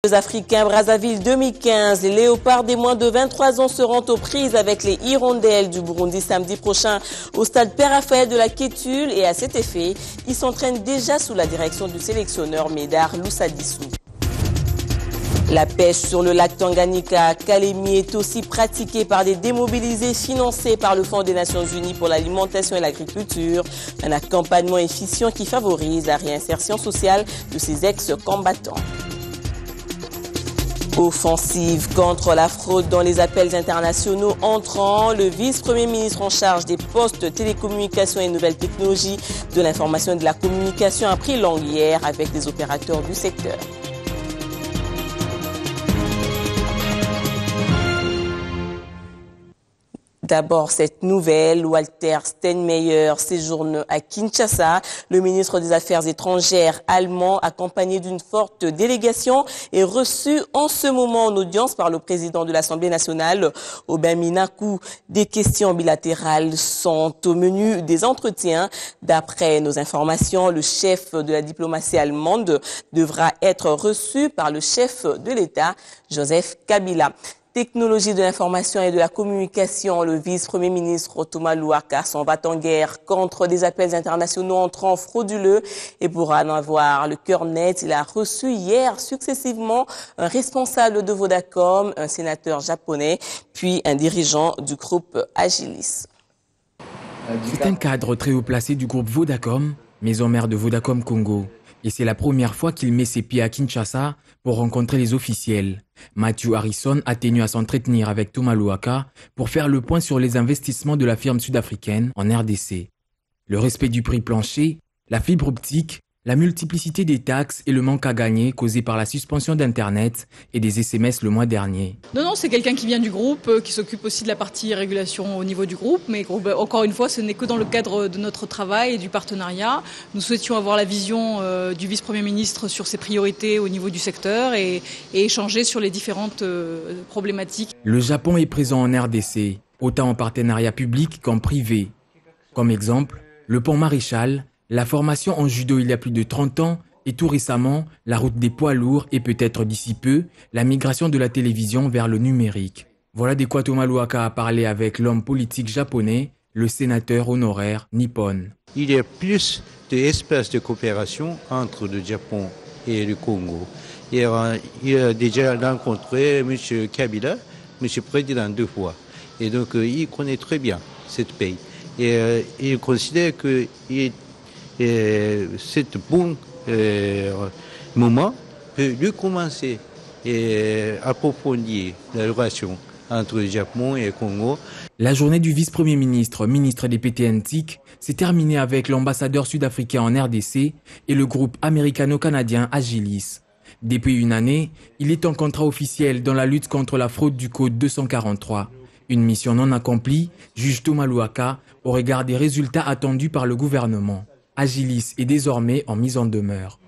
Les Africains Brazzaville 2015, les léopards des moins de 23 ans seront aux prises avec les hirondelles du Burundi samedi prochain au stade Père Raphaël de la Kétule et à cet effet, ils s'entraînent déjà sous la direction du sélectionneur Médard Loussadissou. La pêche sur le lac Tanganyika à Kalemi est aussi pratiquée par des démobilisés financés par le Fonds des Nations Unies pour l'alimentation et l'agriculture, un accompagnement efficient qui favorise la réinsertion sociale de ces ex-combattants. Offensive contre la fraude dans les appels internationaux entrants, le vice-premier ministre en charge des postes télécommunications et nouvelles technologies de l'information et de la communication a pris langue hier avec des opérateurs du secteur. D'abord, cette nouvelle, Walter Steinmeier séjourne à Kinshasa. Le ministre des Affaires étrangères allemand, accompagné d'une forte délégation, est reçu en ce moment en audience par le président de l'Assemblée nationale, Aubin Minakou. Des questions bilatérales sont au menu des entretiens. D'après nos informations, le chef de la diplomatie allemande devra être reçu par le chef de l'État, Joseph Kabila. Technologie de l'information et de la communication, le vice-premier ministre Thomas Louaka s'en va en guerre contre des appels internationaux entrants frauduleux et pour en avoir le cœur net, il a reçu hier successivement un responsable de Vodacom, un sénateur japonais, puis un dirigeant du groupe Agilis. C'est un cadre très haut placé du groupe Vodacom, maison mère de Vodacom Congo. Et c'est la première fois qu'il met ses pieds à Kinshasa pour rencontrer les officiels. Matthew Harrison a tenu à s'entretenir avec Thomas Louaka pour faire le point sur les investissements de la firme sud-africaine en RDC. Le respect du prix plancher, la fibre optique, la multiplicité des taxes et le manque à gagner causé par la suspension d'Internet et des SMS le mois dernier. Non, c'est quelqu'un qui vient du groupe, qui s'occupe aussi de la partie régulation au niveau du groupe. Mais encore une fois, ce n'est que dans le cadre de notre travail et du partenariat. Nous souhaitions avoir la vision du vice-premier ministre sur ses priorités au niveau du secteur et échanger sur les différentes problématiques. Le Japon est présent en RDC, autant en partenariat public qu'en privé. Comme exemple, le pont Maréchal, la formation en judo il y a plus de 30 ans et tout récemment, la route des poids lourds et peut-être d'ici peu, la migration de la télévision vers le numérique. Voilà de quoi Thomas Louaka a parlé avec l'homme politique japonais, le sénateur honoraire nippon. Il y a plus d'espace de coopération entre le Japon et le Congo. Il a déjà rencontré M. Kabila, M. Président 2 fois. Et donc, il connaît très bien ce pays. Et il considère que c'est un bon moment peut lui commencer à approfondir la relation entre le Japon et le Congo. La journée du vice-premier ministre, ministre des PTNTIC, s'est terminée avec l'ambassadeur sud-africain en RDC et le groupe américano-canadien Agilis. Depuis une année, il est en contrat officiel dans la lutte contre la fraude du code 243. Une mission non accomplie, juge Thomas Louaka, au regard des résultats attendus par le gouvernement. Agilis est désormais en mise en demeure.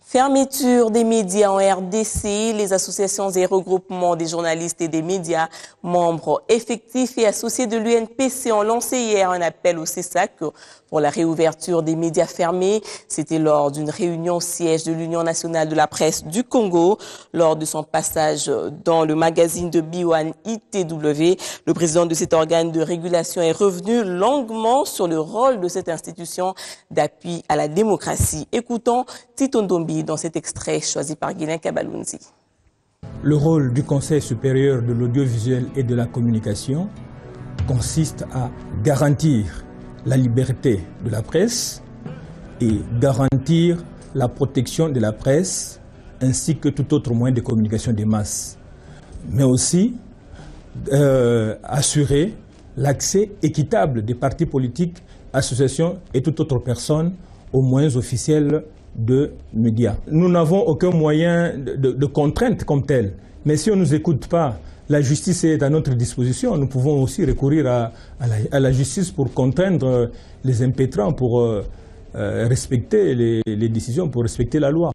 Fermeture des médias en RDC, les associations et regroupements des journalistes et des médias, membres effectifs et associés de l'UNPC ont lancé hier un appel au CESAC pour la réouverture des médias fermés. C'était lors d'une réunion au siège de l'Union nationale de la presse du Congo. Lors de son passage dans le magazine de Biwan ITW, le président de cet organe de régulation est revenu longuement sur le rôle de cette institution d'appui à la démocratie. Écoutons Tito Ndombi dans cet extrait choisi par Guilain Kabalunzi. Le rôle du Conseil supérieur de l'audiovisuel et de la communication consiste à garantir la liberté de la presse et garantir la protection de la presse ainsi que tout autre moyen de communication des masses, mais aussi assurer l'accès équitable des partis politiques, associations et toute autre personne aux moyens officiels de médias. Nous n'avons aucun moyen de contrainte comme tel, mais si on ne nous écoute pas, la justice est à notre disposition. Nous pouvons aussi recourir à la justice pour contraindre les impétrants, pour respecter les décisions, pour respecter la loi.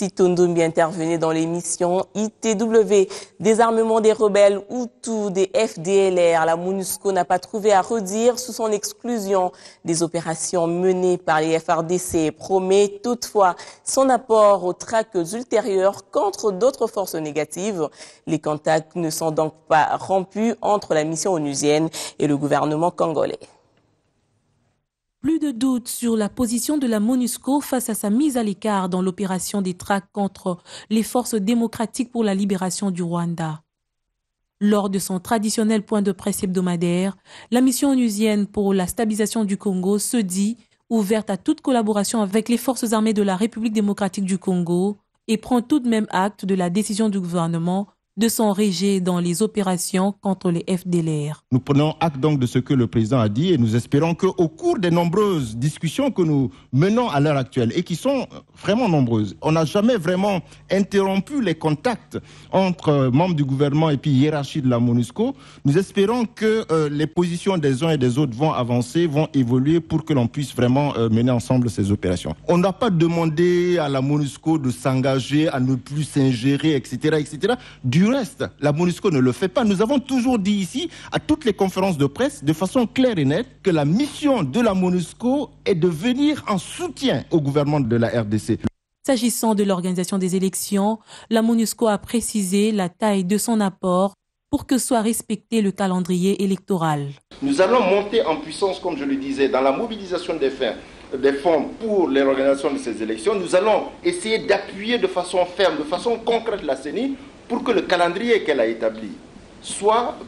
Tito Ndombi intervenait dans l'émission ITW. Désarmement des rebelles Hutus, des FDLR. La MONUSCO n'a pas trouvé à redire sous son exclusion des opérations menées par les FARDC et promet toutefois son apport aux traques ultérieures contre d'autres forces négatives. Les contacts ne sont donc pas rompus entre la mission onusienne et le gouvernement congolais. Plus de doute sur la position de la MONUSCO face à sa mise à l'écart dans l'opération des traques contre les forces démocratiques pour la libération du Rwanda. Lors de son traditionnel point de presse hebdomadaire, la mission onusienne pour la stabilisation du Congo se dit ouverte à toute collaboration avec les forces armées de la République démocratique du Congo et prend tout de même acte de la décision du gouvernement de s'engager dans les opérations contre les FDLR. Nous prenons acte donc de ce que le président a dit et nous espérons qu'au cours des nombreuses discussions que nous menons à l'heure actuelle et qui sont vraiment nombreuses, on n'a jamais vraiment interrompu les contacts entre membres du gouvernement et puis hiérarchie de la MONUSCO. Nous espérons que les positions des uns et des autres vont avancer, vont évoluer pour que l'on puisse vraiment mener ensemble ces opérations. On n'a pas demandé à la MONUSCO de s'engager à ne plus s'ingérer, etc., etc. Du reste, la MONUSCO ne le fait pas. Nous avons toujours dit ici, à toutes les conférences de presse, de façon claire et nette, que la mission de la MONUSCO est de venir en soutien au gouvernement de la RDC. S'agissant de l'organisation des élections, la MONUSCO a précisé la taille de son apport pour que soit respecté le calendrier électoral. Nous allons monter en puissance, comme je le disais, dans la mobilisation des fonds pour l'organisation de ces élections. Nous allons essayer d'appuyer de façon ferme, de façon concrète la CENI pour que le calendrier qu'elle a établi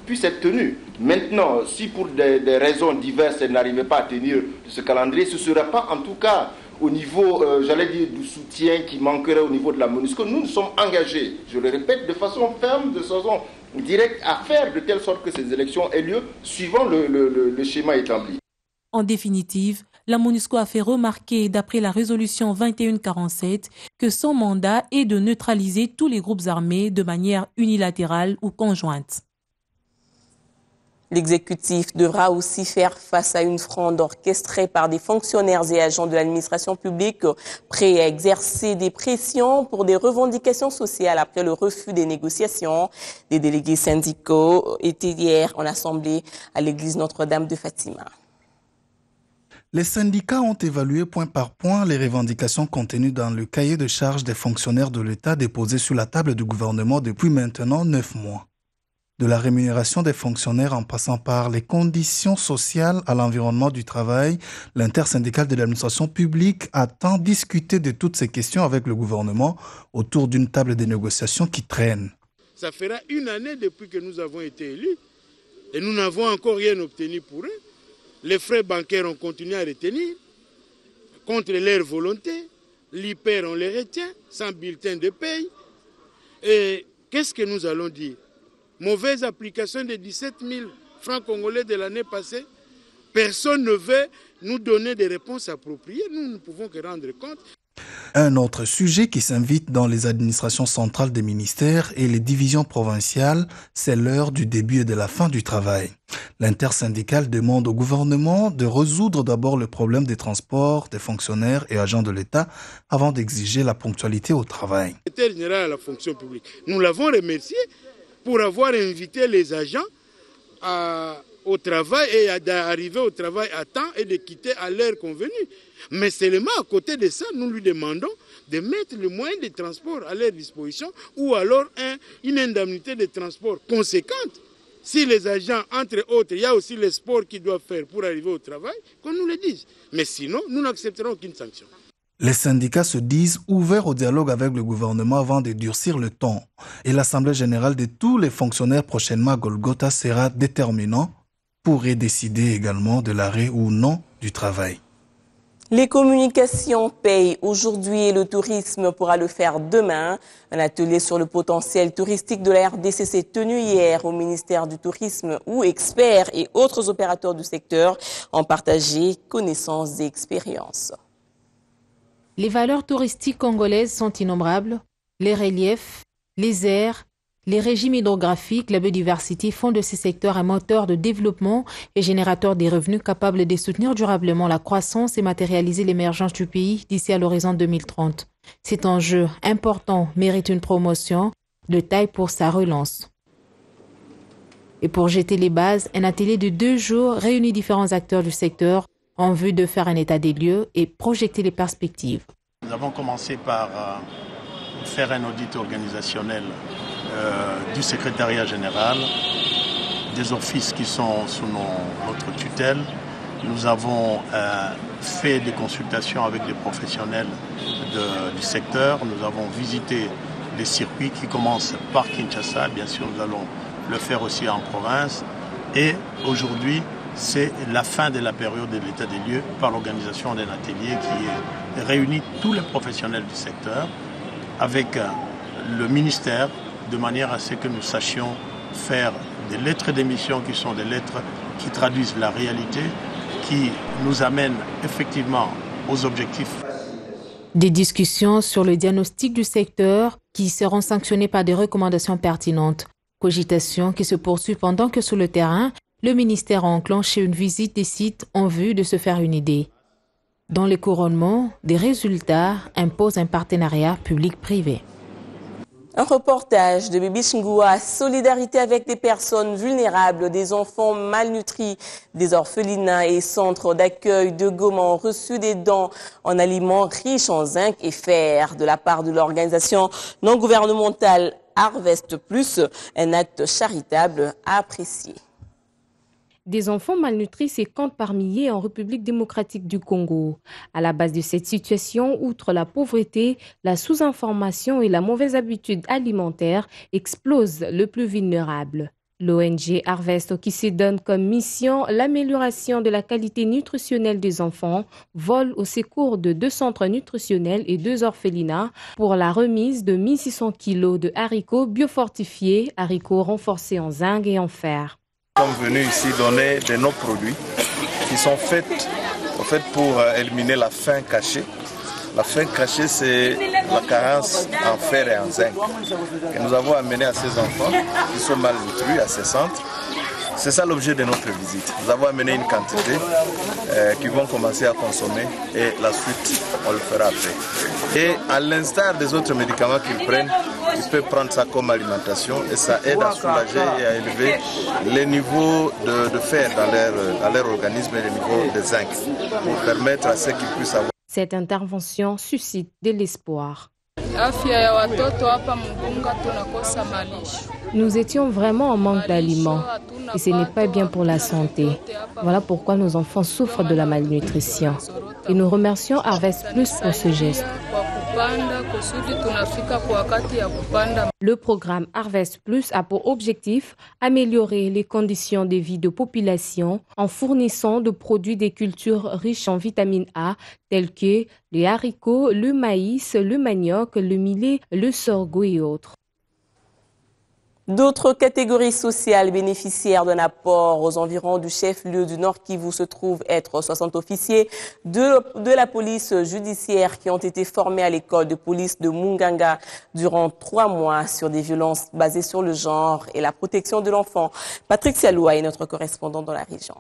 puisse être tenu. Maintenant, si pour des raisons diverses, elle n'arrivait pas à tenir ce calendrier, ce ne sera pas en tout cas au niveau, du soutien qui manquerait au niveau de la MONUSCO. Nous nous sommes engagés, je le répète, de façon ferme, de façon directe, à faire de telle sorte que ces élections aient lieu suivant le schéma établi. En définitive, la MONUSCO a fait remarquer, d'après la résolution 2147, que son mandat est de neutraliser tous les groupes armés de manière unilatérale ou conjointe. L'exécutif devra aussi faire face à une fronde orchestrée par des fonctionnaires et agents de l'administration publique prêts à exercer des pressions pour des revendications sociales après le refus des négociations. Les délégués syndicaux étaient hier en assemblée à l'église Notre-Dame de Fatima. Les syndicats ont évalué point par point les revendications contenues dans le cahier de charges des fonctionnaires de l'État déposé sur la table du gouvernement depuis maintenant 9 mois. De la rémunération des fonctionnaires en passant par les conditions sociales à l'environnement du travail, l'intersyndicale de l'administration publique attend discuter de toutes ces questions avec le gouvernement autour d'une table de négociations qui traîne. Ça fera 1 année depuis que nous avons été élus et nous n'avons encore rien obtenu pour eux. Les frais bancaires ont continué à retenir, contre leur volonté. L'hyper, on les retient, sans bulletin de paye. Et qu'est-ce que nous allons dire? Mauvaise application des 17 000 francs congolais de l'année passée. Personne ne veut nous donner des réponses appropriées. Nous ne pouvons que rendre compte. Un autre sujet qui s'invite dans les administrations centrales des ministères et les divisions provinciales, c'est l'heure du début et de la fin du travail. L'intersyndicale demande au gouvernement de résoudre d'abord le problème des transports des fonctionnaires et agents de l'État avant d'exiger la ponctualité au travail. Le secrétaire général à la fonction publique, nous l'avons remercié pour avoir invité les agents au travail et d'arriver au travail à temps et de quitter à l'heure convenue. Mais seulement à côté de ça, nous lui demandons de mettre le moyen de transport à leur disposition ou alors une indemnité de transport conséquente. Si les agents, entre autres, il y a aussi les sports qu'ils doivent faire pour arriver au travail, qu'on nous le dise. Mais sinon, nous n'accepterons aucune sanction. Les syndicats se disent ouverts au dialogue avec le gouvernement avant de durcir le ton. Et l'Assemblée générale de tous les fonctionnaires prochainement à Golgotha sera déterminant pour décider également de l'arrêt ou non du travail. Les communications payent aujourd'hui et le tourisme pourra le faire demain. Un atelier sur le potentiel touristique de la RDC s'est tenu hier au ministère du Tourisme où experts et autres opérateurs du secteur ont partagé connaissances et expériences. Les valeurs touristiques congolaises sont innombrables. Les reliefs, les airs, les régimes hydrographiques, la biodiversité font de ces secteurs un moteur de développement et générateur des revenus capables de soutenir durablement la croissance et matérialiser l'émergence du pays d'ici à l'horizon 2030. Cet enjeu important mérite une promotion de taille pour sa relance. Et pour jeter les bases, un atelier de 2 jours réunit différents acteurs du secteur en vue de faire un état des lieux et projeter les perspectives. Nous avons commencé par faire un audit organisationnel du secrétariat général, des offices qui sont sous notre tutelle. Nous avons fait des consultations avec des professionnels du secteur. Nous avons visité les circuits qui commencent par Kinshasa. Bien sûr, nous allons le faire aussi en province. Et aujourd'hui, c'est la fin de la période de l'état des lieux par l'organisation d'un atelier qui réunit tous les professionnels du secteur avec le ministère de manière à ce que nous sachions faire des lettres d'émission qui sont des lettres qui traduisent la réalité, qui nous amènent effectivement aux objectifs. Des discussions sur le diagnostic du secteur qui seront sanctionnées par des recommandations pertinentes. Cogitation qui se poursuit pendant que sur le terrain, le ministère a enclenché une visite des sites en vue de se faire une idée. Dans les couronnements, des résultats imposent un partenariat public-privé. Un reportage de Bibi Chingua, solidarité avec des personnes vulnérables, des enfants malnutris, des orphelinats et centres d'accueil de Goma ont reçu des dons en aliments riches en zinc et fer de la part de l'organisation non gouvernementale Harvest Plus, un acte charitable à apprécier. Des enfants malnutris se comptent par milliers en République démocratique du Congo. À la base de cette situation, outre la pauvreté, la sous-information et la mauvaise habitude alimentaire explosent le plus vulnérable. L'ONG Harvest, qui se donne comme mission l'amélioration de la qualité nutritionnelle des enfants, vole au secours de 2 centres nutritionnels et 2 orphelinats pour la remise de 1600 kilos de haricots biofortifiés, haricots renforcés en zinc et en fer. Nous sommes venus ici donner de nos produits qui sont faits pour éliminer la faim cachée. La faim cachée, c'est la carence en fer et en zinc que nous avons amené à ces enfants qui sont malnutris à ces centres. C'est ça l'objet de notre visite. Nous avons amené une quantité qu'ils vont commencer à consommer et la suite, on le fera après. Et à l'instar des autres médicaments qu'ils prennent, ils peuvent prendre ça comme alimentation et ça aide à soulager et à élever les niveaux de fer dans leur organisme et les niveaux de zinc pour permettre à ceux qui puissent avoir. Cette intervention suscite de l'espoir. Nous étions vraiment en manque d'aliments et ce n'est pas bien pour la santé. Voilà pourquoi nos enfants souffrent de la malnutrition. Et nous remercions Harvest Plus pour ce geste. Le programme Harvest Plus a pour objectif améliorer les conditions de vie de population en fournissant de produits des cultures riches en vitamine A tels que les haricots, le maïs, le manioc, le millet, le sorgho et autres. D'autres catégories sociales bénéficiaires d'un apport aux environs du chef-lieu du Nord Kivu se trouvent être 60 officiers de la police judiciaire qui ont été formés à l'école de police de Munganga durant 3 mois sur des violences basées sur le genre et la protection de l'enfant. Patrick Sialoua est notre correspondant dans la région.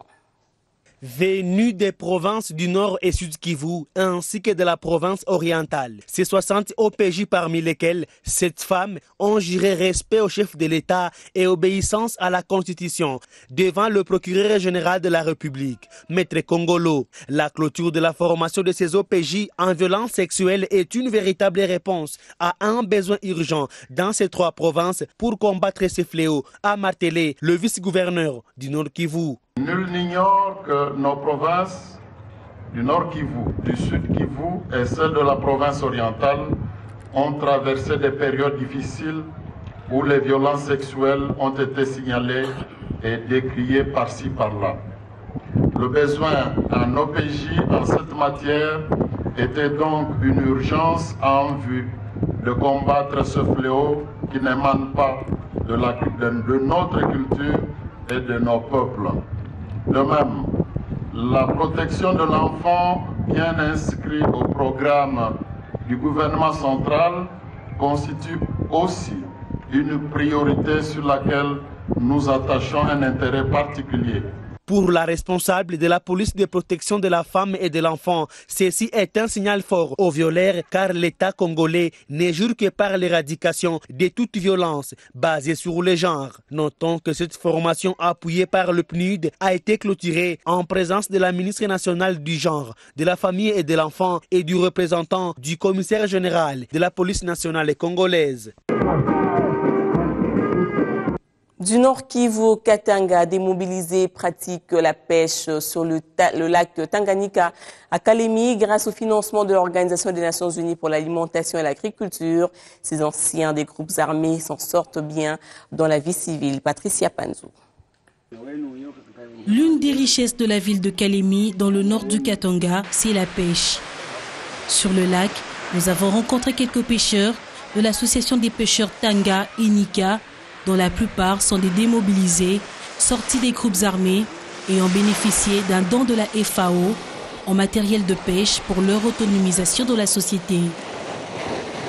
Venus des provinces du Nord et Sud Kivu, ainsi que de la province orientale. Ces 60 OPJ parmi lesquels 7 femmes ont juré respect au chef de l'État et obéissance à la Constitution devant le procureur général de la République, Maître Kongolo. La clôture de la formation de ces OPJ en violence sexuelle est une véritable réponse à un besoin urgent dans ces 3 provinces pour combattre ces fléaux, a martelé le vice-gouverneur du Nord Kivu. Nul n'ignore que nos provinces du Nord Kivu, du Sud Kivu et celles de la province orientale ont traversé des périodes difficiles où les violences sexuelles ont été signalées et décriées par-ci par-là. Le besoin en OPJ en cette matière était donc une urgence en vue de combattre ce fléau qui n'émane pas de notre culture et de nos peuples. De même, la protection de l'enfant, bien inscrit au programme du gouvernement central, constitue aussi une priorité sur laquelle nous attachons un intérêt particulier. Pour la responsable de la police de protection de la femme et de l'enfant, ceci est un signal fort aux violeurs car l'État congolais ne jure que par l'éradication de toute violence basée sur le genre. Notons que cette formation appuyée par le PNUD a été clôturée en présence de la ministre nationale du genre, de la famille et de l'enfant et du représentant du commissaire général de la police nationale congolaise. Du Nord Kivu, Katanga, démobilisé, pratique la pêche sur le lac Tanganyika à Kalemi grâce au financement de l'Organisation des Nations Unies pour l'alimentation et l'agriculture. Ces anciens des groupes armés s'en sortent bien dans la vie civile. Patricia Panzou. L'une des richesses de la ville de Kalemi, dans le nord du Katanga, c'est la pêche. Sur le lac, nous avons rencontré quelques pêcheurs de l'association des pêcheurs Tanga et Nika, dont la plupart sont des démobilisés, sortis des groupes armés et ont bénéficié d'un don de la FAO en matériel de pêche pour leur autonomisation dans la société.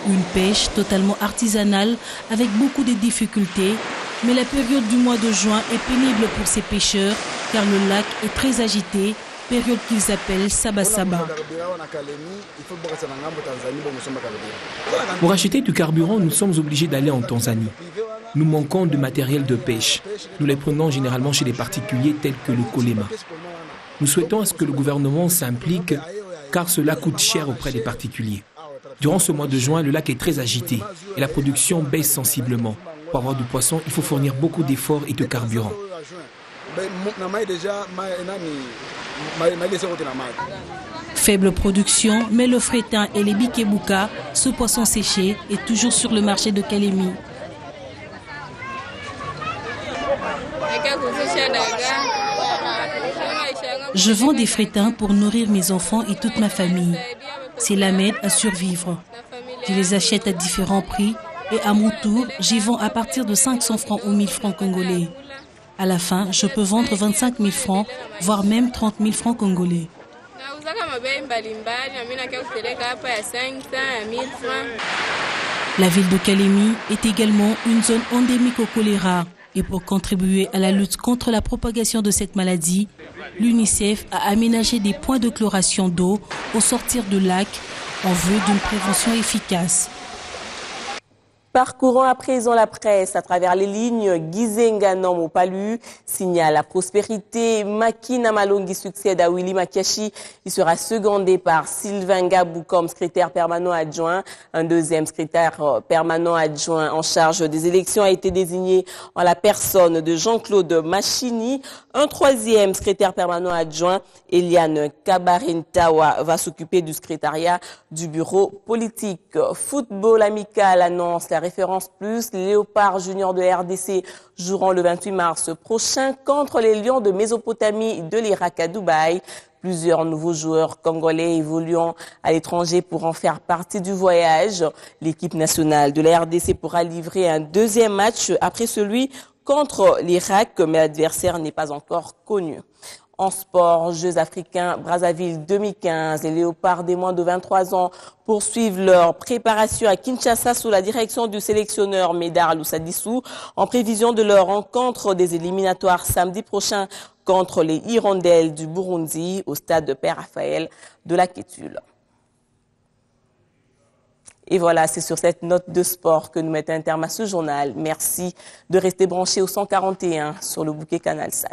Une pêche totalement artisanale avec beaucoup de difficultés, mais la période du mois de juin est pénible pour ces pêcheurs car le lac est très agité, période qu'ils appellent Sabasaba. Pour acheter du carburant, nous sommes obligés d'aller en Tanzanie. Nous manquons de matériel de pêche. Nous les prenons généralement chez des particuliers tels que le Kolema. Nous souhaitons à ce que le gouvernement s'implique car cela coûte cher auprès des particuliers. Durant ce mois de juin, le lac est très agité et la production baisse sensiblement. Pour avoir du poisson, il faut fournir beaucoup d'efforts et de carburant. Faible production, mais le frétin et les bikebouka, ce poisson séché, est toujours sur le marché de Kalemi. Je vends des frétins pour nourrir mes enfants et toute ma famille. Cela m'aide à survivre. Je les achète à différents prix et à mon tour, j'y vends à partir de 500 francs ou 1000 francs congolais. À la fin, je peux vendre 25 000 francs, voire même 30 000 francs congolais. La ville de Kalemi est également une zone endémique au choléra. Et pour contribuer à la lutte contre la propagation de cette maladie, l'UNICEF a aménagé des points de chloration d'eau au sortir du lac en vue d'une prévention efficace. Parcourons à présent la presse à travers les lignes. Gizenga Nom Palu signale la prospérité. Makina Malongi succède à Willy Makiashi. Il sera secondé par Sylvain Gabou comme secrétaire permanent adjoint. Un deuxième secrétaire permanent adjoint en charge des élections a été désigné en la personne de Jean-Claude Machini. Un troisième secrétaire permanent adjoint, Eliane Kabarintawa, va s'occuper du secrétariat du bureau politique. Football amical annonce la référence plus. Les Léopards juniors de RDC joueront le 28 mars prochain contre les Lions de Mésopotamie de l'Irak à Dubaï. Plusieurs nouveaux joueurs congolais évoluant à l'étranger pourront faire partie du voyage. L'équipe nationale de la RDC pourra livrer un deuxième match après celui contre l'Irak, mais l'adversaire n'est pas encore connu. En sport, Jeux africains Brazzaville 2015, les Léopards des moins de 23 ans poursuivent leur préparation à Kinshasa sous la direction du sélectionneur Médard Loussadissou en prévision de leur rencontre des éliminatoires samedi prochain contre les Hirondelles du Burundi au stade de Père Raphaël de la Kétule. Et voilà, c'est sur cette note de sport que nous mettons un terme à ce journal. Merci de rester branchés au 141 sur le bouquet Canal Sat.